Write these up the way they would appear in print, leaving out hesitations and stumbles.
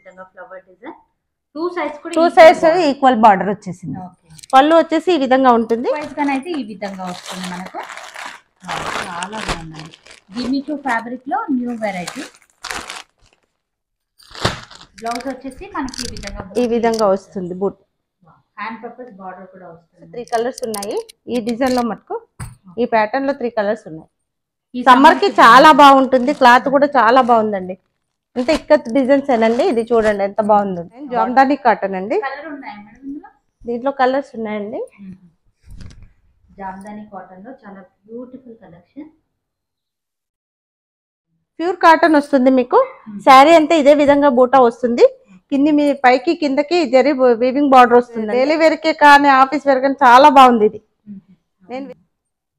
విధంగా flower design two sides equal border వచ్చేసింది. పళ్ళు వచ్చేసి ఈ విధంగా ఉంటుంది. వైస్ గా అయితే ఈ విధంగా వస్తుంది మనకు. చాలా బాగుందండి. గిమిచూ ఫ్యాబ్రిక్ లో న్యూ వెరైటీ. బ్లౌజ్ వచ్చేసి మనకి ఈ విధంగా వస్తుంది. బూట్ హ్యాండ్ పర్పస్ బార్డర్ కూడా వస్తుంది. 3 కలర్స్ ఉన్నాయి ఈ డిజైన్ లో మటుకు. ఈ ప్యాటర్న్ లో 3 కలర్స్ ఉన్నాయి. సమ్మర్ కి చాలా బాగుంటుంది. క్లాత్ కూడా చాలా బాగుందండి. అంటే ఇక్కత్ డిజైన్స్ ఏనండి. ఇది చూడండి ఎంత బాగుందో. జామ్దాని కాటన్ అండి. కలర్ ఉన్నాయి మేడం ఇందులో. దీంట్లో కలర్స్ ఉన్నాయండి. జామ్దాని కాటన్ లో చాలా బ్యూటిఫుల్ కలెక్షన్. ప్యూర్ కాటన్ వస్తుంది మీకు. శారీ అంతా ఇదే విధంగా బూటా వస్తుంది. కింది మీ పైకి కిందకి జరీ వీవింగ్ బార్డర్ వస్తుంది. డైలీ వేర్ కే కానీ ఆఫీస్ వేర్ కానీ చాలా బాగుంది ఇది. నేను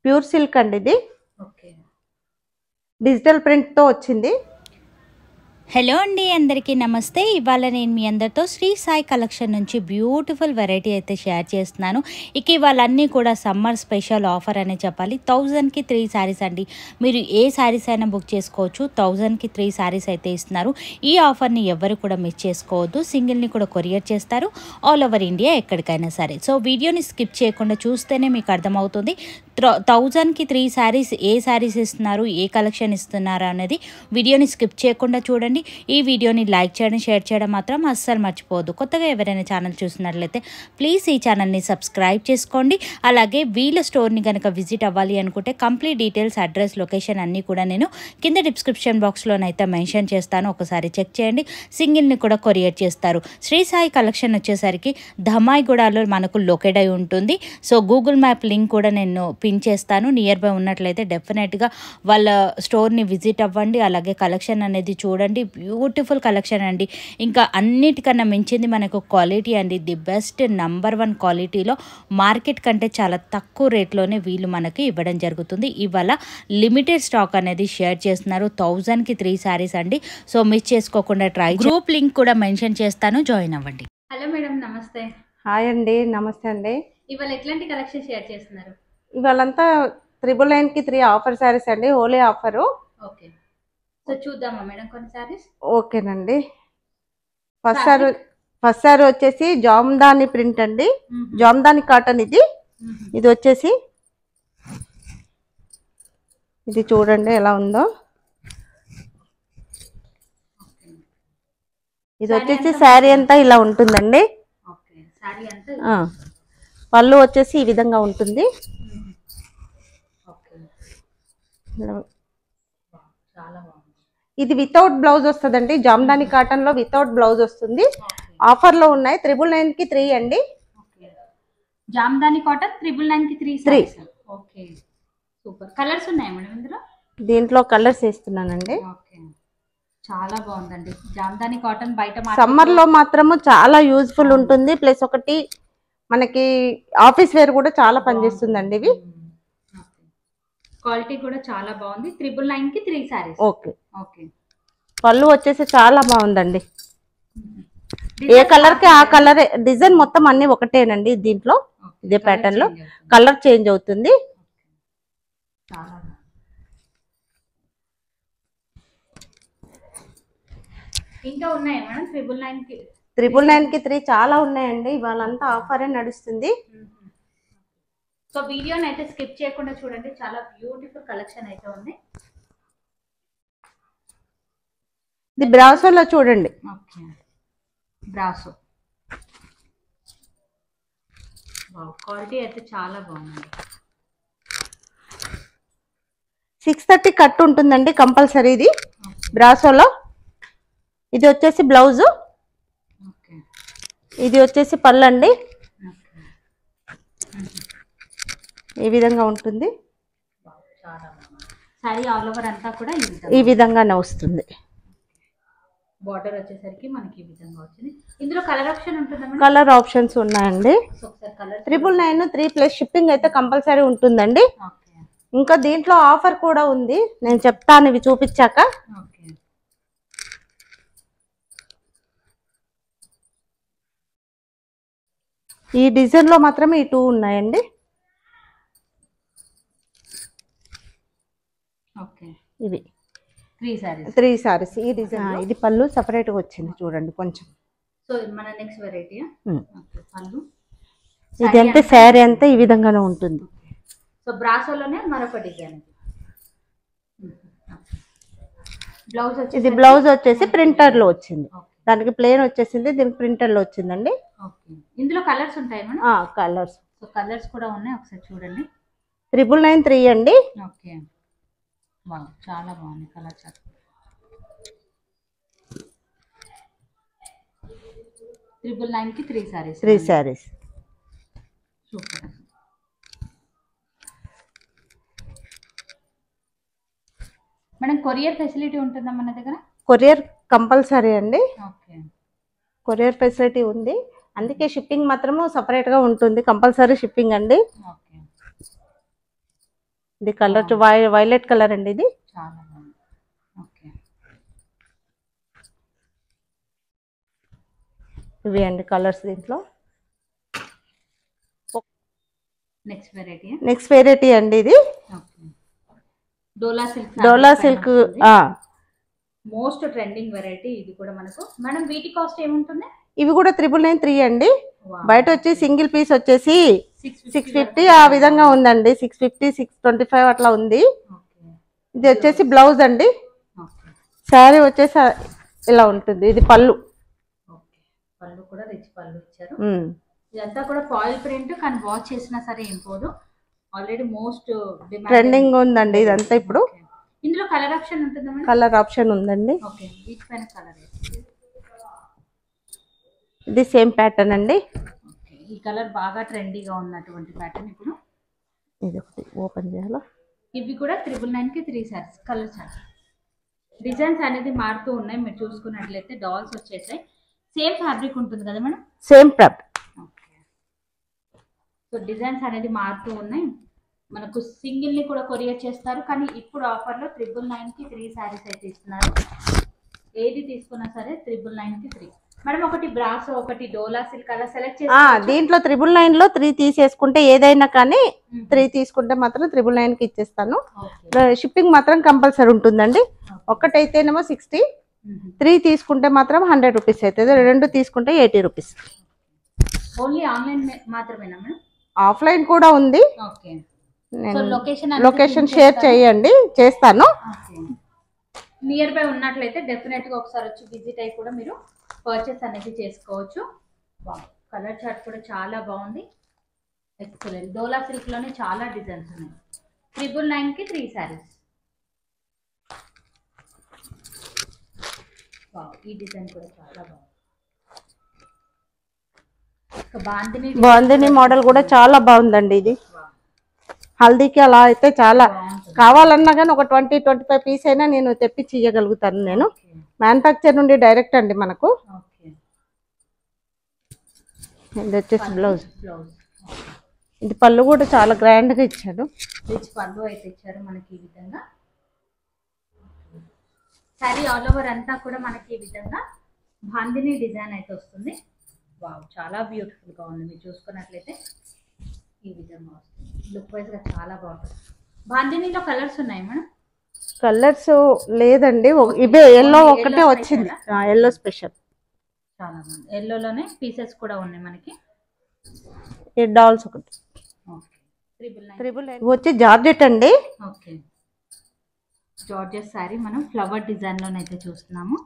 ప్యూర్ సిల్క్ అండి ఇది. డిజిటల్ ప్రింట్ తో వచ్చింది. హలో అండి, అందరికీ నమస్తే. ఇవాళ నేను మీ అందరితో శ్రీ సాయి కలెక్షన్ నుంచి బ్యూటిఫుల్ వెరైటీ అయితే షేర్ చేస్తున్నాను. ఇక ఇవాళన్నీ కూడా సమ్మర్ స్పెషల్ ఆఫర్ అనే చెప్పాలి. 1000కి 3 శారీస్ అండి. మీరు ఏ శారీస్ అయినా బుక్ చేసుకోవచ్చు. 1000కి 3 శారీస్ అయితే ఇస్తున్నారు. ఈ ఆఫర్ని ఎవరు కూడా మిస్ చేసుకోవద్దు. సింగిల్ని కూడా కొరియర్ చేస్తారు ఆల్ ఓవర్ ఇండియా ఎక్కడికైనా సరే. సో వీడియోని స్కిప్ చేయకుండా చూస్తేనే మీకు అర్థమవుతుంది 1000కి 3 శారీస్ ఏ శారీస్ ఇస్తున్నారు, ఏ కలెక్షన్ ఇస్తున్నారు అనేది. వీడియోని స్కిప్ చేయకుండా చూడండి. ఈ వీడియోని లైక్ చేయడం, షేర్ చేయడం మాత్రం అస్సలు మర్చిపోవద్దు. కొత్తగా ఎవరైనా ఛానల్ చూసినట్లయితే ప్లీజ్ ఈ ఛానల్ని సబ్స్క్రైబ్ చేసుకోండి. అలాగే వీళ్ళ స్టోర్ని కనుక విజిట్ అవ్వాలి అనుకుంటే కంప్లీట్ డీటెయిల్స్, అడ్రస్, లొకేషన్ అన్నీ కూడా నేను కింద డిస్క్రిప్షన్ బాక్స్లోనైతే మెన్షన్ చేస్తాను. ఒకసారి చెక్ చేయండి. సింగిల్ని కూడా కొరియర్ చేస్తారు. శ్రీ సాయి కలెక్షన్ వచ్చేసరికి ధమాయిగూడలో మనకు లొకేట్ అయి ఉంటుంది. సో గూగుల్ మ్యాప్ లింక్ కూడా నేను పిన్ చేస్తాను. నియర్ బై ఉన్నట్లయితే డెఫినెట్గా వాళ్ళ స్టోర్ని విజిట్ అవ్వండి. అలాగే కలెక్షన్ అనేది చూడండి. బ్యూటిఫుల్ కలెక్షన్ అండి. ఇంకా అన్నిటికన్నా మించింది మనకు క్వాలిటీ అండి. ది బెస్ట్ నంబర్ 1 క్వాలిటీలో మార్కెట్ కంటే చాలా తక్కువ రేట్లోనే వీళ్ళు మనకి ఇవ్వడం జరుగుతుంది. ఇవాళ లిమిటెడ్ స్టాక్ అనేది షేర్ చేస్తున్నారు. 1000కి 3 శారీస్ అండి. సో మిస్ చేసుకోకుండా ట్రై. గ్రూప్ లింక్ కూడా మెన్షన్ చేస్తాను, జాయిన్ అవ్వండి. హలో మేడం, నమస్తే. హాయ్ అండి, నమస్తే అండి. ఇవాళ ఎట్లాంటి కలెక్షన్ షేర్ చేస్తున్నారు? ఇవాళంతా 999కి 3 ఆఫర్ శారీస్ అండి. హోలీ ఆఫరు. ఓకే, సో చూద్దామా మేడం కొన్ని శారీస్? ఓకేనండి. ఫస్ట్ సారీ వచ్చేసి జామ్దాని ప్రింట్ అండి. జామ్దాని కాటన్ ఇది. ఇది వచ్చేసి ఇది చూడండి ఎలా ఉందో. ఇది వచ్చేసి శారీ అంతా ఇలా ఉంటుందండి. పళ్ళు వచ్చేసి ఈ విధంగా ఉంటుంది. ఇది వితౌట్ బ్లౌజ్ వస్తుందండి. జామ్దాని కాటన్ లో వితౌట్ బ్లౌజ్ వస్తుంది. ఆఫర్ లో ఉన్నాయి. 999కి 3 అండి. జామ్దాని కాటన్ 999కి 3. Okay, super. కలర్స్ ఉన్నాయి మేడం ఇందులో? దీంట్లో కలర్స్ వేస్తున్నానండి. ఓకే, చాలా బాగుందండి. జామ్దాని కాటన్ బయట సమ్మర్ లో మాత్రము చాలా యూజ్ఫుల్ ఉంటుంది. ప్లస్ ఒకటి మనకి ఆఫీస్ వేర్ కూడా చాలా పనిచేస్తుందండి. ఇవి క్వాలిటీ కూడా చాలా బాగుంది. 999కి 3 శారీస్. Okay okay. పళ్ళు వచ్చేసి చాలా బాగుందండి. ఏ కలర్ కి ఆ కలర్. డిజైన్ మొత్తం అన్ని ఒకటేనండి. దీంట్లో ఇదే ప్యాటర్న్ లో కలర్ చేంజ్ అవుతుంది. ఇంకా ఉన్నాయి మేడం 999కి 3 చాలా ఉన్నాయండి. ఇవాళంతా ఆఫరే నడుస్తుంది. సో వీడియోని అయితే స్కిప్ చేయకుండా చూడండి. చాలా బ్యూటిఫుల్ కలెక్షన్ అయితే ఉంది. ఇది బ్రాసోలో చూడండి. Okay, brasso. క్వాలిటీ అయితే చాలా బాగుంది. 630 కట్ ఉంటుందండి కంపల్సరీ. ఇది బ్రాసోలో. ఇది వచ్చేసి బ్లౌజు. ఇది వచ్చేసి పళ్ళు అండి. ఈ విధంగా ఉంటుంది. సారీ ఆల్ ఓవర్ అంతా కూడా ఈ విధంగానే వస్తుంది. బార్డర్ వచ్చేసరికి మనకి ఈ విధంగా వచ్చింది. ఇందులో కలర్ ఆప్షన్ ఉంటుందా? కలర్ ఆప్షన్స్ ఉన్నాయండి. 999 3 ప్లస్ షిప్పింగ్ అయితే కంపల్సరీ ఉంటుందండి. ఇంకా దీంట్లో ఆఫర్ కూడా ఉంది. నేను చెప్తాను ఇవి చూపించాక. ఈ డిజైన్ లో మాత్రమే ఈ 2 ఉన్నాయండి. ఇవి 3 సారీస్ ఈ డిజైన్. ఇది పళ్ళు సపరేట్ గా వచ్చింది చూడండి కొంచెం. సో మన నెక్స్ట్ వెరైటీ పళ్ళు. ఇది అంతే శారీ అంతా ఈ విధంగానే ఉంటుంది. సో బ్రాసోలోనే మరొక డిజైన్. బ్లౌజ్ వచ్చి ఇది బ్లౌజ్ వచ్చేసి ప్రింటర్ లో వచ్చింది. దానికి ప్లేన్ వచ్చేసింది, దీనికి ప్రింటర్ లో వచ్చిందండి. ఓకే. ఇందులో కలర్స్ ఉంటాయి మేడం? కలర్స్. సో కలర్స్ కూడా ఉన్నాయి, ఒకసారి చూడండి. 999 అండి. ఓకే. వావ్, చాలా బాగుంది కలర్ చార్ట్. 999 కి 3 saris. 3 saris. Super. Madam courier facility ఉంటుందా మన దగ్గర? కొరియర్ కంపల్సరీ అండి. ఓకే. కొరియర్ ఫెసిలిటీ ఉంది, అందుకే షిప్పింగ్ మాత్రము సపరేట్ గా ఉంటుంది, కంపల్సరీ షిప్పింగ్ అండి. ఓకే. ఇది కలర్ వైలెట్ కలర్ అండి, ఇది చాలా బాగుంది. ఓకే. ఇవి అండి కలర్స్ దీంట్లో. నెక్స్ట్ వెరైటీ అండి ఇది. ఓకే. డోలా సిల్క్ మోస్ట్ ట్రెండింగ్ వెరైటీ ఇది కూడా మనకు. మేడం వీటి కాస్ట్ ఏముంటుంది? ఇవి కూడా 999 అండి. బయట వచ్చి సింగిల్ పీస్ వచ్చేసి 650 ఆ విధంగా ఉందండి. 650 625 అట్లా ఉంది. ఇది వచ్చేసి బ్లౌజ్ అండి. శారీ వచ్చేసి ఇలా ఉంటుంది. ఇది పళ్ళు. పళ్ళు కూడా రిచ్ పళ్ళు ఇచ్చారు. ఇదంతా కూడా ఫాయిల్ ప్రింట్, కానీ వాష్ చేసినా సరే ఏం పోదు. ఆల్రెడీ మోస్ట్ ట్రెండింగ్ ఉందండి ఇదంతా ఇప్పుడు. ఇందులో కలర్ ఆప్షన్ ఉంటుందా మేడం? కలర్ ఆప్షన్ ఉందండి. ఓకే. వీటి పైన కలర్ ఇది సేమ్ ప్యాటర్న్ అండి. ఓకే. ఈ కలర్ బాగా ట్రెండీగా ఉన్నటువంటి ప్యాటర్న్ ఇప్పుడు. ఇది ఒకటి ఓపెన్ చేయాలా? ఇవి కూడా 999 కి 3 సారీస్. కలర్ చార్ట్ డిజైన్స్ అనేది మారుతూ ఉన్నాయి. మీరు చూసుకున్నట్లయితే డాల్స్ వచ్చేసాయి. సేమ్ ఫ్యాబ్రిక్ ఉంటుంది కదా madam? Same fabric. Okay. So designs అనేది మారుతూ ఉన్నాయి. మనకు సింగిల్ ని కూడా కొరియర్ చేస్తారు, కానీ ఇప్పుడు ఆఫర్ లో 999 కి 3 సారీస్ అయితే ఇస్తున్నారు. ఏది తీసుకున్నా సరే 999 కి 3. మేడం ఒకటి బ్రాసో, ఒకటి డోలా సిల్క్ అలా సెలెక్ట్ చేసి దీంట్లో 999 లో 3 తీసేసుకుంటే ఏదైనా కానీ 3 తీసుకుంటే మాత్రం 999 కి ఇచ్చేస్తాను. షిప్పింగ్ మాత్రం కంపల్సరీ ఉంటుందండి. ఒకటైతేనేమో 60, 3 తీసుకుంటే మాత్రం 100 రూపీస్ అవుతుంది. 2 తీసుకుంటే 80 రూపీస్. ఓన్లీ ఆన్లైన్ మాత్రమేనా మేడం? ఆఫ్లైన్ కూడా ఉంది. ఓకే. లొకేషన్ షేర్ చేయండి, చేస్తాను. నియర్ బై ఉన్నట్లయితే డెఫినెట్ గా ఒకసారి వచ్చి విజిట్ అయ్యి కూడా మీరు పర్చేస్ అనేది చేసుకోవచ్చు. కలర్ చార్ట్ కూడా చాలా బాగుంది. ఎక్సలెంట్. డోలా సిల్క్ లోనే చాలా డిజైన్స్ ఉన్నాయి. 999 కి 3 సారీస్. ఈ డిజైన్ కూడా చాలా బాగుంది. బాందిని మోడల్ కూడా చాలా బాగుందండి. ఇది హల్దీకి అలా అయితే చాలా కావాలన్నా కానీ ఒక 20-25 పీస్ అయినా నేను తెప్పించి ఇవ్వగలుగుతాను. నేను మ్యానుఫ్యాక్చర్ నుండి డైరెక్ట్ అండి మనకు. ఇది వచ్చేసి బ్లౌజ్. ఇది పళ్ళు కూడా చాలా గ్రాండ్ గా ఇచ్చాడు. రిచ్ పళ్ళు అయితే ఇచ్చారు మనకి. ఈ విధంగా సారీ ఆల్ ఓవర్ అంతా కూడా మనకి ఈ విధంగా బాందిని డిజైన్ అయితే వస్తుంది. వావ్, చాలా బ్యూటిఫుల్ గా ఉంది. మీరు చూసుకున్నట్లయితే ఈ విధంగా వస్తుంది. లుక్ వైజ్ గా చాలా బాగుంటుంది. బాందినిలో కలర్స్ ఉన్నాయి మేడం? కలర్స్ లేదండి, ఇవే ఎల్లో ఒకటే వచ్చింది. Yellow special. చాలా బాగుంది. ఎల్లోలోనే పీసెస్ కూడా ఉన్నాయి మనకి. ఈ డాల్స్ ఒకటి. 999 వచ్చి జార్జెట్ అండి. ఓకే. జార్జెట్ సారీ మనం ఫ్లవర్ డిజైన్ లోనైతే చూస్తున్నాము.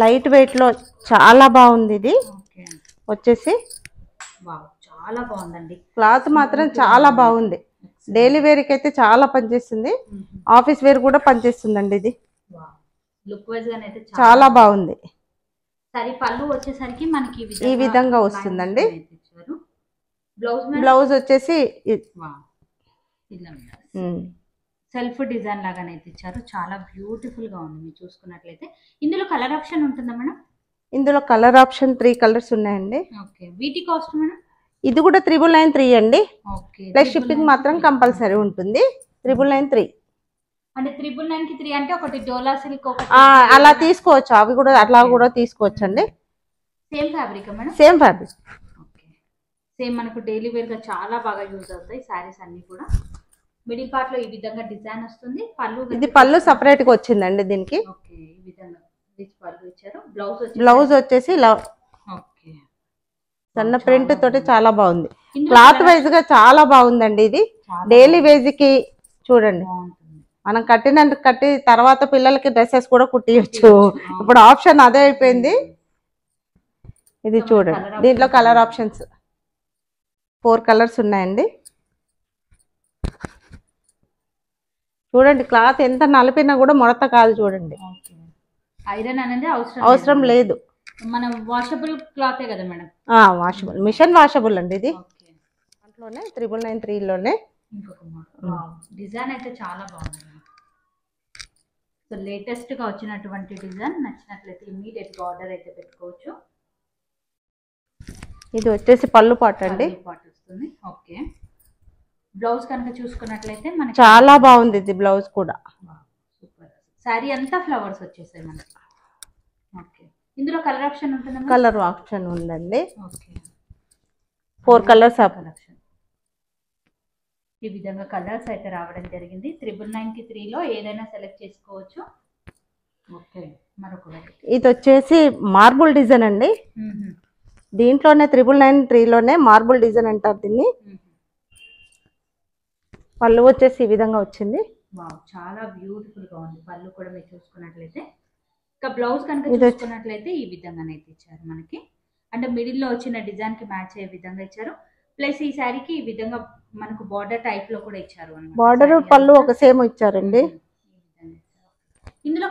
లైట్ వెయిట్ లో చాలా బాగుంది. ఇది వచ్చేసి చాలా బాగుందండి. క్లాత్ మాత్రం చాలా బాగుంది. డైలీ వేర్ కి అయితే చాలా పనిచేస్తుంది, ఆఫీస్ వేర్ కూడా పనిచేస్తుందండి. ఇది లుక్ వైజ్ గా అయితే చాలా బాగుంది. సారీ పళ్ళు వచ్చేసరికి మనకి ఈ విధంగా వస్తుందండి. బ్లౌజ్ వచ్చేసి సెల్ఫ్ డిజైన్ లాగానైతే ఇచ్చారు. చాలా బ్యూటిఫుల్ గా ఉంది. మీరు చూసుకున్నట్లయితే ఇందులో కలర్ ఆప్షన్ ఉంటుందా మేడం? ఇందులో కలర్ ఆప్షన్ 3 కలర్స్ ఉన్నాయండి. ఓకే. వీటి కాస్ట్ మేడం? ఇది కూడా 999 అండి. ఓకే. ప్లస్ షిప్పింగ్ మాత్రం కంపల్సరీ ఉంటుంది. 999 అంటే 999 కి 3 అంటే ఒకటి డోలా సిల్క్ ఒకటి అలా తీసుకోవచ్చు. అవి కూడా అట్లా కూడా తీసుకోవచ్చు అండి. Same fabric madam? Same fabric. Okay. Same మనకు డైలీ వేర్ గా చాలా బాగా యూజ్ అవుతాయి సారీస్ అన్ని కూడా. మిడిల్ పార్ట్ లో ఈ విధంగా డిజైన్ వస్తుంది. పళ్ళు ఇది పళ్ళు సపరేట్ గా వచ్చిందండి దీనికి. ఓకే, ఈ విధంగా రిచ్ పళ్ళు ఇచ్చారు. బ్లౌజ్ వచ్చేసి ఇలా ఓకే సన్న ప్రింట్ తోటి చాలా బాగుంది. క్లాత్ వైజ్ గా చాలా బాగుందండి. ఇది డైలీ వేజ్ కి చూడండి, మనం కట్టి తర్వాత పిల్లలకి డ్రెస్సెస్ కూడా కుట్టియచ్చు. ఇప్పుడు ఆప్షన్ అదే అయిపోయింది. ఇది చూడండి, దీంట్లో కలర్ ఆప్షన్స్ 4 కలర్స్ ఉన్నాయండి. చూడండి క్లాత్ ఎంత నలిపినా కూడా ముడత కాదు. చూడండి, ఐరన్ అనేది అవసరం లేదు. మనం వాషబుల్ క్లాతే కదా మేడం? వాషబుల్, మిషన్ వాషబుల్ అండి ఇది. దాంట్లోనే 9993 లోనే ఇంకొక డిజైన్ అయితే చాలా బాగుంది. సో లేటెస్ట్ గా వచ్చినటువంటి డిజైన్ నచ్చినట్లయితే ఇమీడియట్ ఆర్డర్ అయితే పెట్టుకోవచ్చు. ఇది వచ్చేసి పళ్ళు పాట అండి. వస్తుంది. ఓకే, బ్లౌజ్ కనుక చూసుకున్నట్లయితే మనకి చాలా బాగుంది. ఇది బ్లౌజ్ కూడా సూపర్. సారీ అంతా ఫ్లవర్స్ వచ్చేసాయి మనకి. ఓకే, ఇందులో కలర్ ఆప్షన్ ఉంటుందా? కలర్ ఆప్షన్ ఉందండి. Okay, 4 colours collection. ఈ విధంగా కలర్స్ అయితే రావడం జరిగింది. 999 లో ఏదైనా సెలెక్ట్ చేసుకోవచ్చు. ఓకే, మరొక ఇది వచ్చేసి మార్బుల్ డిజైన్ అండి. దీంట్లోనే 999 లోనే మార్బుల్ డిజైన్ అంటారు దీన్ని. పళ్ళు వచ్చేసి ఈ విధంగా వచ్చింది. చాలా బ్యూటిఫుల్ గా ఉంది. పళ్ళు కూడా మీరు చూసుకున్నట్లయితే, ఇంకా బ్లౌజ్ కనుక చూసుకున్నట్లయితే ఈ విధంగానైతే ఇచ్చారు మనకి. అంటే మిడిల్ లో వచ్చిన డిజైన్ కి మ్యాచ్ అయ్యే విధంగా ఇచ్చారు. ప్లస్ ఈ శారీకి ఈ విధంగా మనకు బార్డర్ టైప్ లో కూడా ఇచ్చారు. బార్డర్ పళ్ళు ఒక సేమ్ ఇచ్చారండి. ఇందులో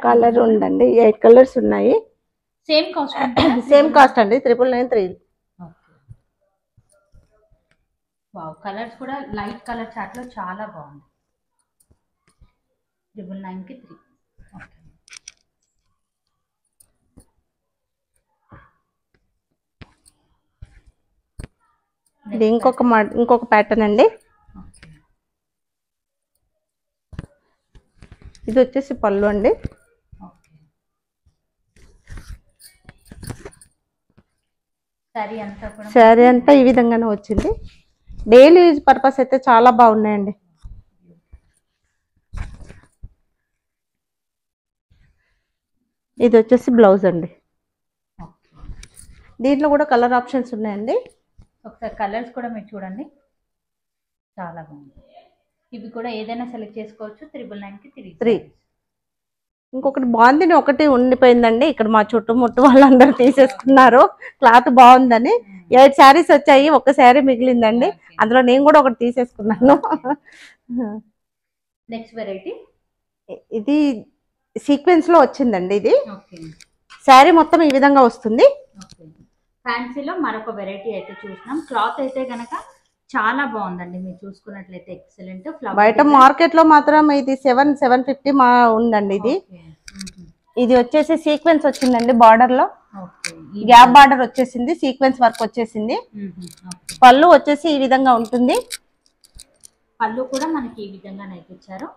కలర్ ఉందండి. 8 కలర్స్ ఉన్నాయి. సేమ్ కాస్ట్ సేమ్ కాస్ట్ అండి 999. వావ్, కలర్స్ కూడా లైట్ కలర్ చార్ట్ లో చాలా బాగుంది. 999కి 3. ఇది ఇంకొక ప్యాటర్న్ అండి. ఇది వచ్చేసి పళ్ళు అండి. శారీ అంతా ఈ విధంగానే వచ్చింది. డైలీ యూజ్ పర్పస్ అయితే చాలా బాగున్నాయండి. ఇది వచ్చేసి బ్లౌజ్ అండి. దీంట్లో కూడా కలర్ ఆప్షన్స్ ఉన్నాయండి. ఒకసారి కలర్స్ కూడా మీరు చూడండి, చాలా బాగుంది. ఇవి కూడా ఏదైనా సెలెక్ట్ చేసుకోవచ్చు. 999కి 3. ఇంకొకటి బాగుంది, ఒకటి ఉండిపోయిందండి. ఇక్కడ మా చుట్టుముట్టు వాళ్ళందరూ తీసేసుకున్నారు. క్లాత్ బాగుందని 8 శారీస్ వచ్చాయి, 1 శారీ మిగిలిందండి. అందులో నేను కూడా ఒకటి తీసేసుకున్నాను. నెక్స్ట్ వెరైటీ ఇది సీక్వెన్స్ లో వచ్చిందండి. ఇది శారీ మొత్తం ఈ విధంగా వస్తుంది. ఫ్యాన్సీలో మరొక వెరైటీ అయితే చూసినాం. క్లాత్ అయితే గనక చాలా బాగుందండి. మీరు చూసుకున్నట్లయితే ఎక్సలెంట్. బయట మార్కెట్ లో మాత్రం ఇది 750 ఉందండి. ఇది వచ్చేసి సీక్వెన్స్ వచ్చిందండి. బార్డర్ లో గ్యాప్ బార్డర్ వచ్చేసింది, సీక్వెన్స్ వర్క్ వచ్చేసింది. పళ్ళు వచ్చేసి ఈ విధంగా ఉంటుంది. పళ్ళు కూడా మనకి ఈ విధంగా నేర్పించారు.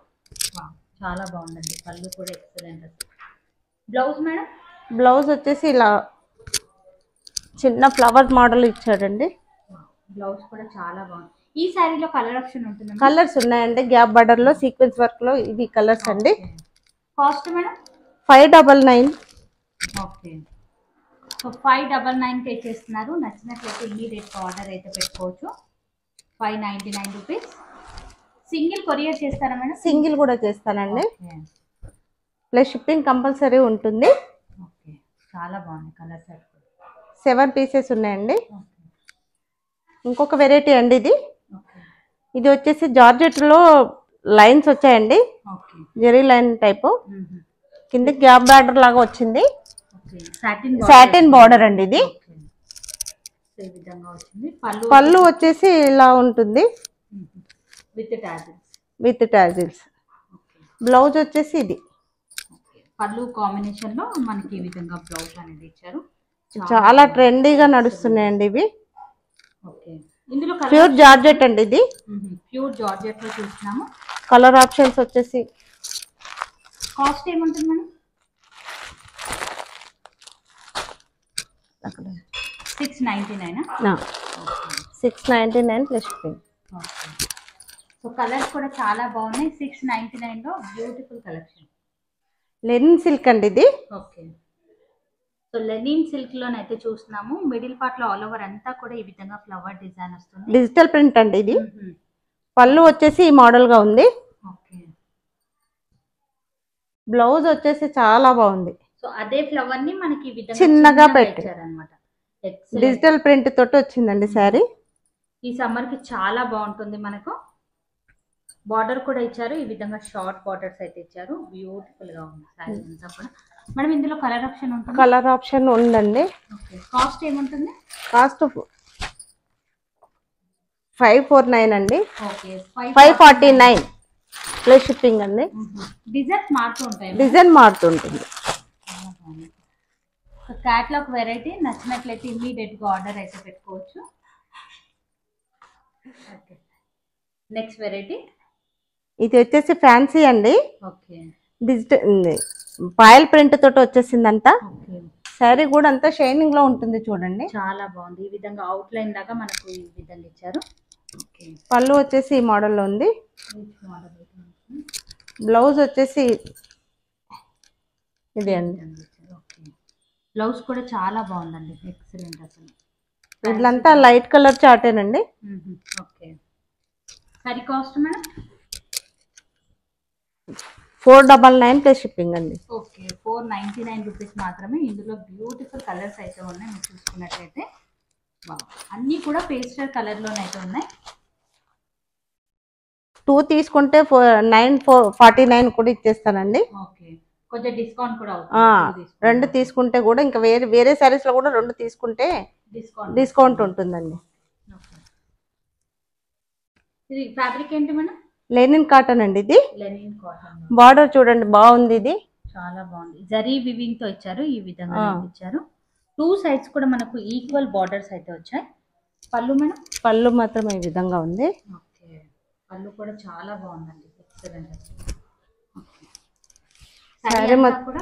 చాలా బాగుందండి. పళ్ళు కూడా ఎక్సలెంట్. Blouse madam? బ్లౌజ్ వచ్చేసి ఇలా చిన్న ఫ్లవర్ మోడల్ ఇచ్చాడండి. బ్లౌజ్ కూడా చాలా బాగుంది. ఈ శారీలో కలర్ ఆప్షన్ ఉంటుంది? కలర్స్ ఉన్నాయండి. గ్యాప్ బార్డర్ లో సీక్వెన్స్ వర్క్ లో ఇవి కలర్స్ అండి. Cost madam? 599. ఓకే, సో 599కి ఇచ్చేస్తున్నారు. నచ్చినట్లయితే ఇమీడియట్ ఆర్డర్ అయితే పెట్టుకోవచ్చు. 599 రూపీస్. సింగిల్ కొరియర్ చేస్తారా మేడం? సింగిల్ కూడా చేస్తానండి. ప్లస్ షిప్పింగ్ కంపల్సరీ ఉంటుంది. ఓకే, చాలా బాగుంది. కలర్ సెట్ 7 పీసెస్ ఉన్నాయండి. ఇంకొక వెరైటీ అండి ఇది. ఇది వచ్చేసి జార్జెట్ లో లైన్స్ వచ్చాయండి. Zari line type. కింద గ్యాప్ బార్డర్ లాగా వచ్చింది. సాటిన్ బార్డర్ అండి ఇది. పళ్ళు వచ్చేసి ఇలా ఉంటుంది విత్ టాజిల్స్. బ్లౌజ్ వచ్చేసి ఇది. పళ్ళు కాంబినేషన్ లో మనకి ఈ విధంగా బ్లౌజ్ అనేది ఇచ్చారు. చాలా ట్రెండీగా నడుస్తున్నాయండి ఇవి. ఓకే, ఇందులో ప్యూర్ జార్జెట్ అండి ఇది. ప్యూర్ జార్జెట్ లో చూస్తున్నాము. కలర్ ఆప్షన్స్ వచ్చేసి కాస్ట్ ఏముంటుంది madam? 699 plus shipping. So colours కూడా చాలా బాగున్నాయి. 699 లో బ్యూటిఫుల్ కలెక్షన్. లెనిన్ సిల్క్ అండి ఇది. ఓకే. సో లెనిన్ సిల్క్ లోనైతే చూస్తున్నాము. మిడిల్ పార్ట్ లో ఆల్ ఓవర్ అంతా కూడా ఈ విధంగా ఫ్లవర్ డిజైన్ వస్తుంది. డిజిటల్ ప్రింట్ అండి ఇది. పళ్ళు వచ్చేసి ఈ మోడల్ గా ఉంది. ఓకే. బ్లౌజ్ వచ్చేసి చాలా బాగుంది. సో అదే ఫ్లవర్ ని మనకి ఈ విధంగా చిన్నగా పెట్టారన్నమాట. ఎక్సలెంట్. డిజిటల్ ప్రింట్ తోటి వచ్చిందండి శారీ. ఈ సమ్మర్ కి చాలా బాగుంటుంది. మనకు బార్డర్ కూడా ఇచ్చారు. ఈ విధంగా షార్ట్ బార్డర్స్ అయితే ఇచ్చారు. బ్యూటిఫుల్ గా ఉంది శారీ అంతా కూడా. మేడం ఇందులో కలర్ ఆప్షన్ ఉంటుంది? కలర్ ఆప్షన్ ఉందండి. ఓకే. కాస్ట్ ఏముంటుంది? కాస్ట్ 549 అండి. ఓకే. 549 ప్లస్ షిప్పింగ్ అండి. డిజైన్స్ మారుతూ ఉంటాయి. డిజైన్ మారుతుంటుంది. క్యాట్లాగ్ వెరైటీ నచ్చినట్లయితే ఇమీడియట్ గా ఆర్డర్ అయితే పెట్టుకోవచ్చు. ఓకే. నెక్స్ట్ వెరైటీ ఇది వచ్చేసి ఫ్యాన్సీ అండి. ఓకే. డిజిటల్ పాయల్ ప్రింట్ తోటి వచ్చేసిందంతా. ఓకే. శారీ కూడా అంతా షైనింగ్ లో ఉంటుంది చూడండి. చాలా బాగుంది. ఈ విధంగా అవుట్ లైన్ లాగా మనకు ఈ విధంగా ఇచ్చారు. ఓకే. పళ్ళు వచ్చేసి ఈ మోడల్లో ఉంది. బ్లౌజ్ వచ్చేసి ఇది అండి. ఓకే. బ్లౌజ్ కూడా చాలా బాగుందండి. ఎక్సలెంట్ అసలు. ఇట్లంతా లైట్ కలర్ చాటేనండి. Okay. Sari cost madam 499 plus shipping అండి. ఓకే. 499 రూపీస్ మాత్రమే. ఇందులో బ్యూటిఫుల్ కలర్స్ అయితే ఉన్నాయి. మీరు చూసుకున్నట్లయితే అన్నీ కూడా పేస్టల్ కలర్ లోనైతే ఉన్నాయి. 2 తీసుకుంటే 949 కూడా ఇచ్చేస్తానండి. ఓకే. కొంచెం డిస్కౌంట్ కూడా అవుతుంది. 2 తీసుకుంటే కూడా ఇంకా వేరే సారీస్ లో కూడా 2 తీసుకుంటే డిస్కౌంట్ ఉంటుందండి. ఇది ఫ్యాబ్రిక్ ఏంటి మేడం? లెనిన్ కాటన్ అండి ఇది. Linen cotton. బార్డర్ చూడండి బాగుంది. ఇది చాలా బాగుంది. జరీ వివింగ్ తో ఇచ్చారు. ఈ విధంగా ఇచ్చారు. 2 సైడ్స్ కూడా మనకు ఈక్వల్ బార్డర్స్ అయితే వచ్చాయి. పళ్ళు మేడం? పళ్ళు మాత్రం ఈ విధంగా ఉంది. ఓకే. పళ్ళు కూడా చాలా బాగుందండి. ఎక్సలెంట్. సారీ కూడా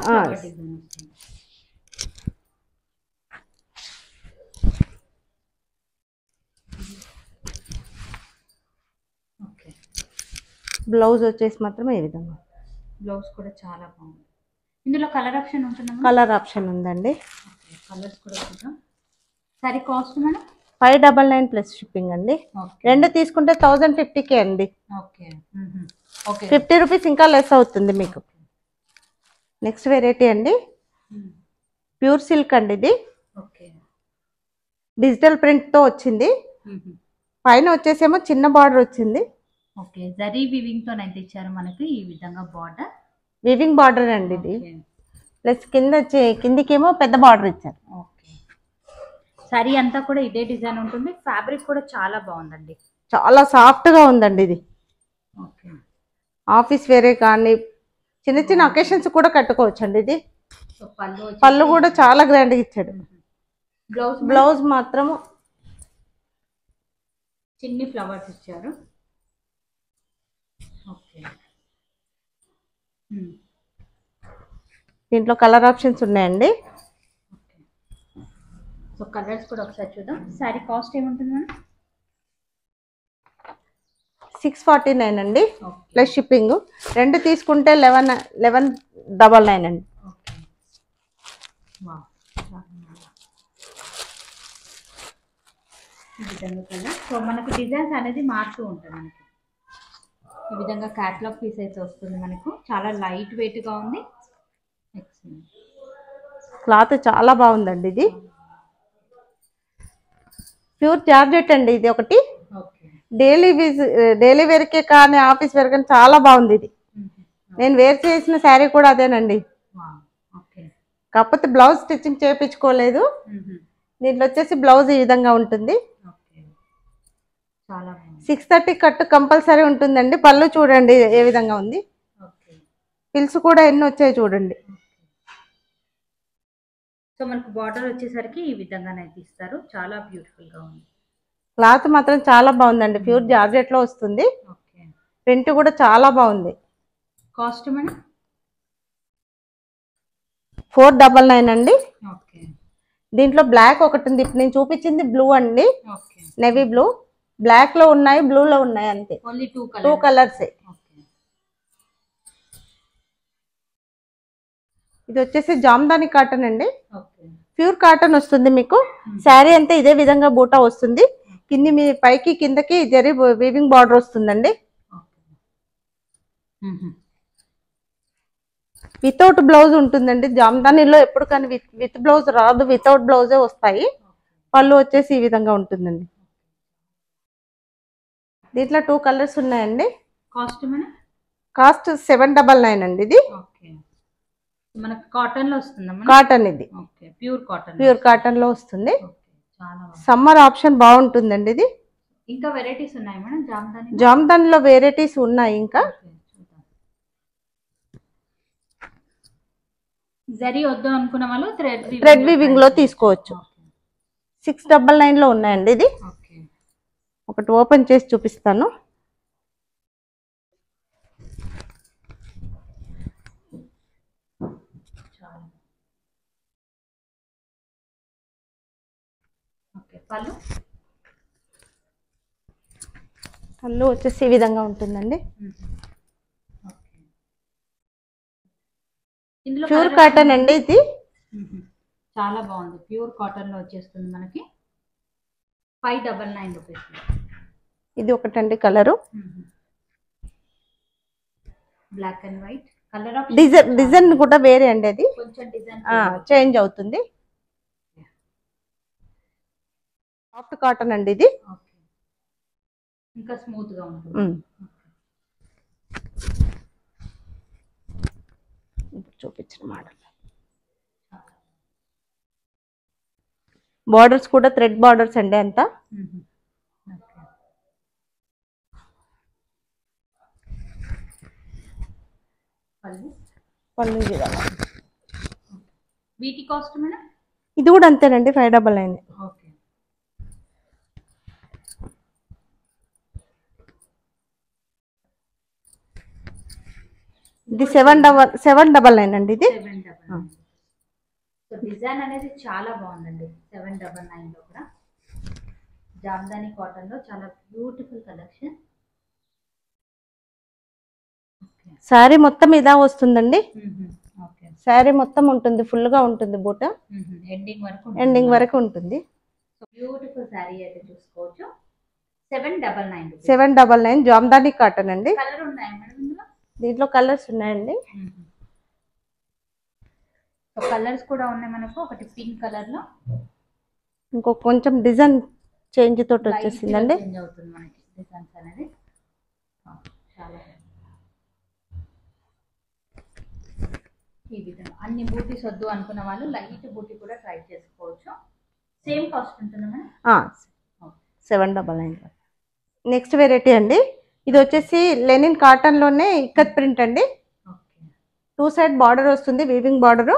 ఓకే. బ్లౌజ్ వచ్చేసి మాత్రం ఈ విధంగా. బ్లౌజ్ కూడా చాలా బాగుంది. ఇందులో కలర్ ఆప్షన్ ఉంటుందా? కలర్ ఆప్షన్ ఉందండి. కలర్స్ కూడా చూద్దాం. Sorry cost madam 599 plus shipping అండి. 2 తీసుకుంటే 1050 అండి. ఓకే. ఓకే. 50 రూపీస్ ఇంకా లెస్ అవుతుంది మీకు. నెక్స్ట్ వెరైటీ అండి ప్యూర్ సిల్క్ అండి ఇది. ఓకే. డిజిటల్ ప్రింట్ తో వచ్చింది. పైన వచ్చేసేమో చిన్న బార్డర్ వచ్చింది. ఓకే. జరీ వివింగ్ తో అయితే ఇచ్చారు మనకి ఈ విధంగా బార్డర్. వివింగ్ బార్డర్ అండి ఇది. ప్లస్ కిందికేమో పెద్ద బార్డర్ ఇచ్చారు. ఓకే. సారీ అంతా కూడా ఇదే డిజైన్ ఉంటుంది. ఫ్యాబ్రిక్ కూడా చాలా బాగుందండి. చాలా సాఫ్ట్ గా ఉందండి ఇది. ఓకే. ఆఫీస్ వేరే కానీ చిన్న చిన్న అకేషన్స్ కూడా కట్టుకోవచ్చు అండి ఇది. పళ్ళు కూడా చాలా గ్రాండ్ గా ఇచ్చాడు. బ్లౌజ్ మాత్రం చిన్ని ఫ్లవర్స్ ఇచ్చారు. ఓకే. దీంట్లో కలర్ ఆప్షన్స్ ఉన్నాయండి. సో కలర్స్ కూడా ఒకసారి చూద్దాం. సారీ కాస్ట్ ఏముంటుంది మేడం? 649 అండి ప్లస్ షిప్పింగ్. 2 తీసుకుంటే 1199 అండి. ఈ విధంగా కలర్. సో మనకు డిజైన్స్ అనేది మారుతూ ఉంటుంది. మనకి ఈ విధంగా క్యాటలాగ్ పీస్ అయితే వస్తుంది మనకు. చాలా లైట్ వెయిట్ గా ఉంది. క్లాత్ చాలా బాగుందండి ఇది. ప్యూర్ జార్జెట్ అండి ఇది ఒకటి. డైలీ వేర్కే కానీ ఆఫీస్ వేర్ కానీ చాలా బాగుంది ఇది. నేను వేర్ చేసిన శారీ కూడా అదేనండి. కాకపోతే బ్లౌజ్ స్టిచ్చింగ్ చేయించుకోలేదు. దీంట్లో వచ్చేసి బ్లౌజ్ ఈ విధంగా ఉంటుంది. 630 కట్టు కంపల్సరీ ఉంటుందండి. పళ్ళు చూడండి ఏ విధంగా ఉంది. పిల్స్ కూడా ఎన్ని వచ్చాయి చూడండి. సో మనకు బార్డర్ వచ్చేసరికి ఈ విధంగానైతే ఇస్తారు. చాలా బ్యూటిఫుల్ గా ఉంది. క్లాత్ మాత్రం చాలా బాగుందండి. ప్యూర్ జార్జెట్ లో వస్తుంది. ప్రింట్ కూడా చాలా బాగుంది. కాస్ట్ మేడం 499 అండి. దీంట్లో బ్లాక్ ఒకటి ఉంది. ఇప్పుడు నేను చూపించింది బ్లూ అండి, నేవీ బ్లూ. బ్లాక్ లో ఉన్నాయి, బ్లూ లో ఉన్నాయి, అంతే. Only two colours. ఇది వచ్చేసి జామ్దాని కాటన్ అండి, ప్యూర్ కాటన్ వస్తుంది మీకు. శారీ అంతా ఇదే విధంగా బూటా వస్తుంది. కింది మీ పైకి కిందకి జరీ వీవింగ్ బార్డర్ వస్తుందండి. వితౌట్ బ్లౌజ్ ఉంటుందండి. జామ్దానిలో ఎప్పుడు కానీ విత్ బ్లౌజ్ రాదు, వితౌట్ బ్లౌజే వస్తాయి. పళ్ళు వచ్చేసి ఈ విధంగా ఉంటుందండి. దీంట్లో 2 కలర్స్ ఉన్నాయండి. కాస్ట్ 799 అండి. ఇది మనకి కాటన్ లో వస్తుందా? కాటన్, ఇది ప్యూర్ కాటన్ లో వస్తుంది. సమ్మర్ ఆప్షన్ బాగుంటుందండి ఇది. ఇంకా వెరైటీస్ ఉన్నాయి మేడం జామ్దాని? జామ్దానిలో వెరైటీస్ ఉన్నాయి ఇంకా. జరీ వద్దు అనుకున్న వాళ్ళు థ్రెడ్ వీవింగ్ లో తీసుకోవచ్చు. 699 లో ఉన్నాయండి. ఇది ఒకటి ఓపెన్ చేసి చూపిస్తాను. పళ్ళు వచ్చేసి ఈ విధంగా ఉంటుందండి. ప్యూర్ కాటన్ అండి ఇది. చాలా బాగుంది. ప్యూర్ కాటన్ లో వచ్చేస్తుంది మనకి. 599 రూపీస్. ఇది ఒకటండి colour. Black and white colour. Design కూడా వేరే అండి. అది కొంచెం డిజైన్ చేంజ్ అవుతుంది. సాఫ్ట్ కాటన్ అండి ఇది. ఇంకా స్మూత్ గా ఉంటుంది. చూపించిన మోడల్. బార్డర్స్ కూడా థ్రెడ్ బార్డర్స్ అండి అంతా. పళ్ళు వీటి కాస్ట్ మేడం? ఇది కూడా అంతేనండి, 599. ఇది 799 అండి. ఇది డిజైన్ అనేది చాలా బాగుందండి. 799 లో కూడా జామ్దాని కాటన్ లో చాలా బ్యూటిఫుల్ కలెక్షన్. శారీ మొత్తం ఇదా వస్తుందండి. శారీ మొత్తం ఉంటుంది, ఫుల్ గా ఉంటుంది బూట. ఎండింగ్ వరకు ఉంటుంది. బ్యూటిఫుల్ శారీ అయితే చూసుకోవచ్చు. 799. 799 జామ్దాని కాటన్ అండి. కలర్ ఉన్నాయా మేడం ఇందులో? దీంట్లో కలర్స్ ఉన్నాయండి. కలర్స్ కూడా ఉన్నాయి మనకు. ఒకటి పింక్ కలర్ లో, ఇంకో కొంచెం డిజైన్ చేంజ్ తోటి వచ్చేసిందండి. చేంజ్ అవుతుంది మనకి డిజైన్స్ అనేది. చాలా ఈ విధంగా అన్ని బూటీస్ వద్దు అనుకున్న వాళ్ళు లైట్ బూటీ కూడా ట్రై చేసుకోవచ్చు. సేమ్ కాస్ట్ ఉంటుంది మేడం. 799. నెక్స్ట్ వెరైటీ అండి. ఇది వచ్చేసి లెనిన్ కాటన్ లోనే ఇక్కత్ ప్రింట్ అండి. 2 సైడ్ బార్డర్ వస్తుంది, weaving border.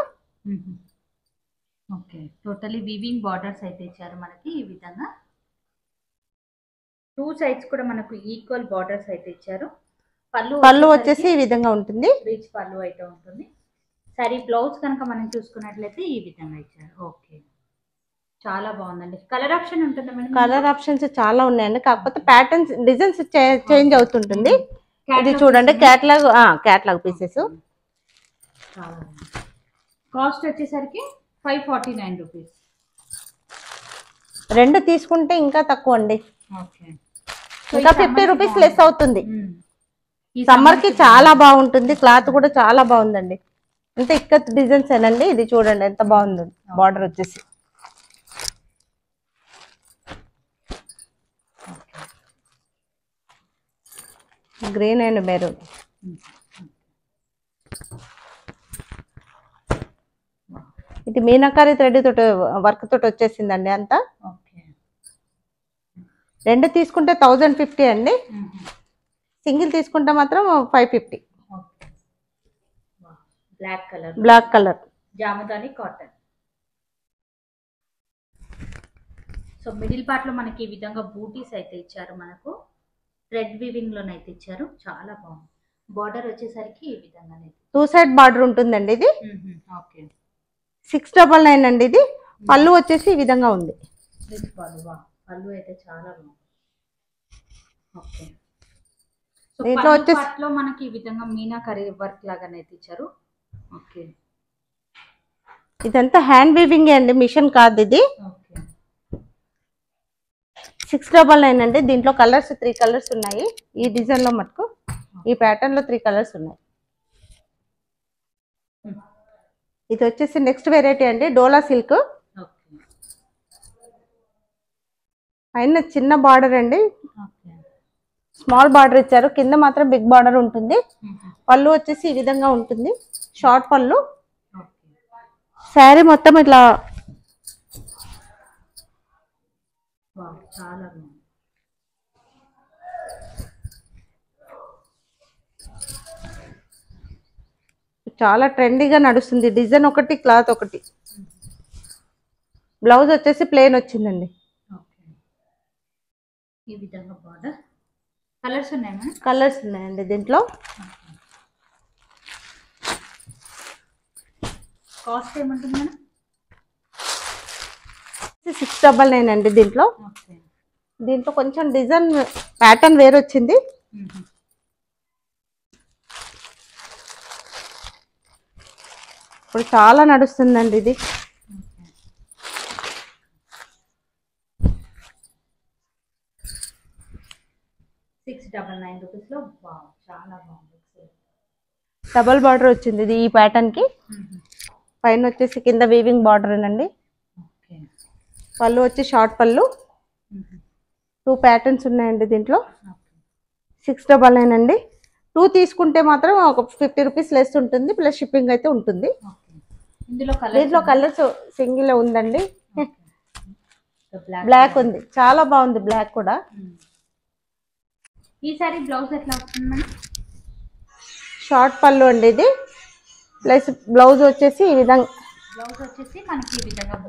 Totally weaving borders అయితే ఇచ్చారు మనకి. ఈ విధంగా 2 సైడ్స్ కూడా మనకు ఈక్వల్ బార్డర్స్ అయితే ఇచ్చారు. పళ్ళు వచ్చేసి ఈ విధంగా ఉంటుంది. రిచ్ పళ్ళు అయితే ఉంటుంది. సరే బ్లౌజ్ కనుక మనం చూసుకున్నట్లయితే ఈ విధంగా ఇచ్చారు. చాలా బాగుందండి. కలర్ ఆప్షన్ ఉంటుందా మేడం? కలర్ ఆప్షన్స్ చాలా ఉన్నాయండి, కాకపోతే ప్యాటర్న్స్ డిజైన్స్ చేంజ్ అవుతుంటుంది. ఇది చూడండి క్యాట్లాగ్ పీసెస్. కాస్ట్ వచ్చేసరికి 549 రూపీస్. 2 తీసుకుంటే ఇంకా తక్కువ అండి. ఇంకా 50 రూపీస్ లెస్ అవుతుంది. సమ్మర్ కి చాలా బాగుంటుంది. క్లాత్ కూడా చాలా బాగుందండి. అంటే ఇక్కత్ డిజైన్స్ ఏనండి. ఇది చూడండి ఎంత బాగుంది బార్డర్ వచ్చేసి. Green and maroon. ఇది మీనాకారి థ్రెడ్ తోటి వర్క్ తోటి వచ్చేసిందండి అంతా. 2 తీసుకుంటే 1050 అండి. సింగిల్ తీసుకుంటే మాత్రం 550. Black colour Jamdani cotton. So middle part లో మనకి ఈ విధంగా బూటీస్ అయితే ఇచ్చారు. మనకు థ్రెడ్ వీవింగ్ లోనైతే ఇచ్చారు. చాలా బాగుంది. బార్డర్ వచ్చేసరికి ఈ విధంగా 2 సైడ్ బార్డర్ ఉంటుందండి. ఇది 699 అండి. ఇది పళ్ళు వచ్చేసి ఈ విధంగా ఉంది. పళ్ళు అయితే చాలా బాగుంది. ఓకే. సో దీంట్లో వచ్చేసి పార్ట్లో మనకి ఈ విధంగా మీనాకరీ వర్క్ లాగానైతే ఇచ్చారు. ఓకే. ఇదంతా హ్యాండ్ వీవింగ్ అండి, మిషన్ కాదు ఇది. ఓకే. 699 అండి. దీంట్లో కలర్స్ 3 కలర్స్ ఉన్నాయి. ఈ డిజైన్ లో మటుకు ఈ ప్యాటర్న్ లో 3 కలర్స్ ఉన్నాయి. ఇది వచ్చేసి నెక్స్ట్ వెరైటీ అండి, డోలా సిల్క్. ఓకే. పైన చిన్న బార్డర్ అండి, ఓకే. స్మాల్ బార్డర్ ఇచ్చారు, కింద మాత్రం బిగ్ బార్డర్ ఉంటుంది. పళ్ళు వచ్చేసి ఈ విధంగా ఉంటుంది, షార్ట్ పళ్ళు. శారీ మొత్తం ఇట్లా చాలా బాగుంది. చాలా ట్రెండీగా నడుస్తుంది. డిజైన్ ఒకటి, క్లాత్ ఒకటి. బ్లౌజ్ వచ్చేసి ప్లెయిన్ వచ్చిందండి. ఓకే. ఈ విధంగా బార్డర్. కలర్స్ ఉన్నాయి మేడం? కలర్స్ ఉన్నాయండి దీంట్లో. కాస్ట్ ఏముంటుంది మేడం? 699 అండి దీంట్లో. ఓకే. దీంట్లో కొంచెం డిజైన్ ప్యాటర్న్ వేరు వచ్చింది. ఇప్పుడు చాలా నడుస్తుందండి ఇది. ₹699 చాలా బాగుంది. డబల్ బార్డర్ వచ్చింది ఇది ఈ ప్యాటర్న్ కి. పైన వచ్చేసి కింద వీవింగ్ బార్డర్ అండి. పళ్ళు వచ్చి షార్ట్ పళ్ళు. 2 ప్యాటర్న్స్ ఉన్నాయండి దీంట్లో. 699 అండి. 2 తీసుకుంటే మాత్రం ఒక 50 రూపీస్ లెస్ ఉంటుంది, ప్లస్ షిప్పింగ్ అయితే ఉంటుంది. దీంట్లో కలర్స్ సింగిల్ ఉందండి. బ్లాక్ ఉంది, చాలా బాగుంది బ్లాక్ కూడా. ఈ సారీ బ్లౌజ్ ఎట్లా వస్తుంది మేడం? షార్ట్ పళ్ళు అండి ఇది, ప్లస్ బ్లౌజ్ వచ్చేసి ఈ విధంగా, బ్లౌజ్ వచ్చేసి మనకి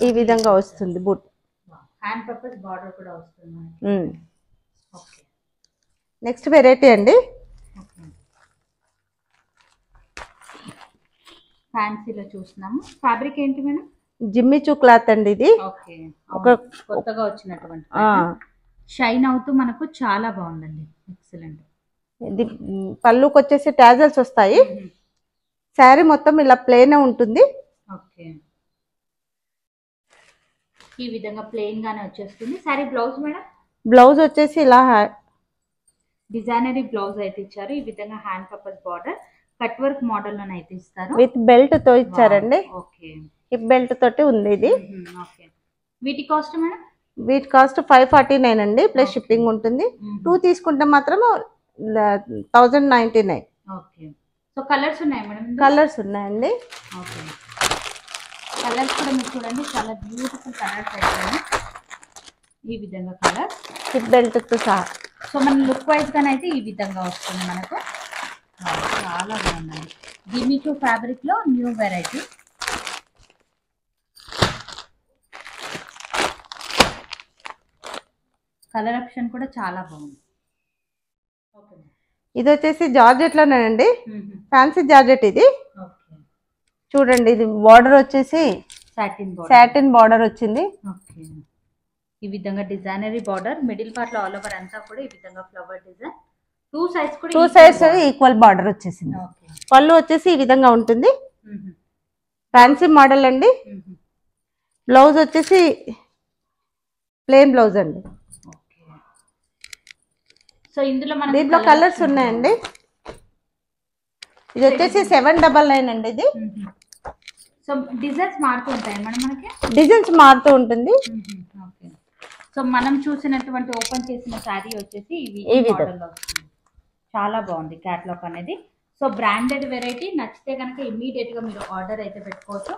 ఈ విధంగా వస్తుంది. బూట్ హ్యాండ్ పర్పస్ బార్డర్ కూడా వస్తుంది. ఓకే. నెక్స్ట్ వెరైటీ అండి, ఫ్యాన్సీలో చూస్తున్నాము. ఫ్యాబ్రిక్ ఏంటి మేడం? జిమ్మిచూ క్లాత్ అండి ఇది. ఓకే. కొత్తగా వచ్చినటువంటి షైన్ అవుతూ మనకు చాలా బాగుందండి. ఎక్సలెంట్. ఇది పళ్ళుకి వచ్చేసి టాజల్స్ వస్తాయి. శారీ మొత్తం ఇలా ప్లెయిన్ ఉంటుంది. ఓకే. ఈ విధంగా ప్లెయిన్ గానే వచ్చేస్తుంది. Sari blouse madam? బ్లౌజ్ వచ్చేసి ఇలా డిజైనరీ బ్లౌజ్ అయితే ఇచ్చారు. ఈ విధంగా hand purpose border, cut work model లోనే అయితే ఇస్తారు. విత్ బెల్ట్ తో ఇచ్చారండి. ఓకే. హిప్ బెల్ట్ తోటి ఉంది ఇది. ఓకే. వీటి కాస్ట్ మేడం? వీటి కాస్ట్ 549 అండి, ప్లస్ షిప్పింగ్ ఉంటుంది. 2 తీసుకుంటే మాత్రం 1099. ఓకే. సో కలర్స్ ఉన్నాయి మేడం? కలర్స్ ఉన్నాయండి. ఓకే. కలర్స్ కూడా మీరు చూడండి, చాలా బ్యూటిఫుల్ కలర్స్ అయితే ఈ విధంగా కలర్ హిప్ బెల్ట్ తో సహా. సో మన లుక్ వైజ్ గానే అయితే ఈ విధంగా వస్తుంది మనకు. చాలా బాగుంది. జిమ్మిచూ ఫ్యాబ్రిక్ లో న్యూ వెరైటీ. కలర్ ఆప్షన్ కూడా చాలా బాగుంది. ఓకే. ఇది వచ్చేసి జార్జెట్ లోనేనండి, ఫ్యాన్సీ జార్జెట్ ఇది. ఓకే. చూడండి, ఇది బార్డర్ వచ్చేసి సాటిన్ బార్డర్ వచ్చింది. ఓకే. ఈ విధంగా డిజైనరీ బార్డర్, మిడిల్ పార్ట్ లో ఆల్ ఓవర్ అంతా కూడా ఈ విధంగా flower design. 2 sides equal border వచ్చేసింది. ఓకే. పళ్ళు వచ్చేసి ఈ విధంగా ఉంటుంది. ఫ్యాన్సీ మోడల్ అండి. బ్లౌజ్ వచ్చేసి ప్లెయిన్ బ్లౌజ్ అండి. సో ఇందులో మన దీంట్లో కలర్స్ ఉన్నాయండి. ఇది వచ్చేసి 799 అండి ఇది. సో డిజైన్స్ మారుతూ ఉంటాయి మేడం మనకి? డిజైన్స్ మారుతూ ఉంటుంది. ఓకే. సో మనం చూసినటువంటి ఓపెన్ చేసిన శారీ వచ్చేసి ఈ మోడల్లో వస్తుంది. చాలా బాగుంది క్యాటలాగ్ అనేది. So branded variety. నచ్చితే కనుక ఇమ్మీడియట్ గా మీరు ఆర్డర్ అయితే పెట్టుకోవచ్చు.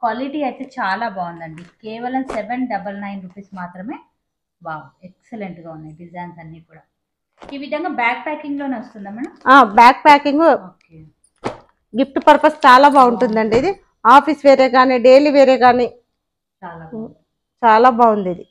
క్వాలిటీ అయితే చాలా బాగుందండి. కేవలం 799 రూపీస్ మాత్రమే. వావ్, ఎక్సలెంట్ గా ఉన్నాయి డిజైన్స్ అన్ని కూడా. ఈ విధంగా బ్యాక్ ప్యాకింగ్ లోనే వస్తుందా madam? Back packing. Okay. Gift purpose చాలా బాగుంటుందండి ఇది. ఆఫీస్ వేరే కానీ, డైలీ వేరే కానీ చాలా చాలా బాగుంది ఇది.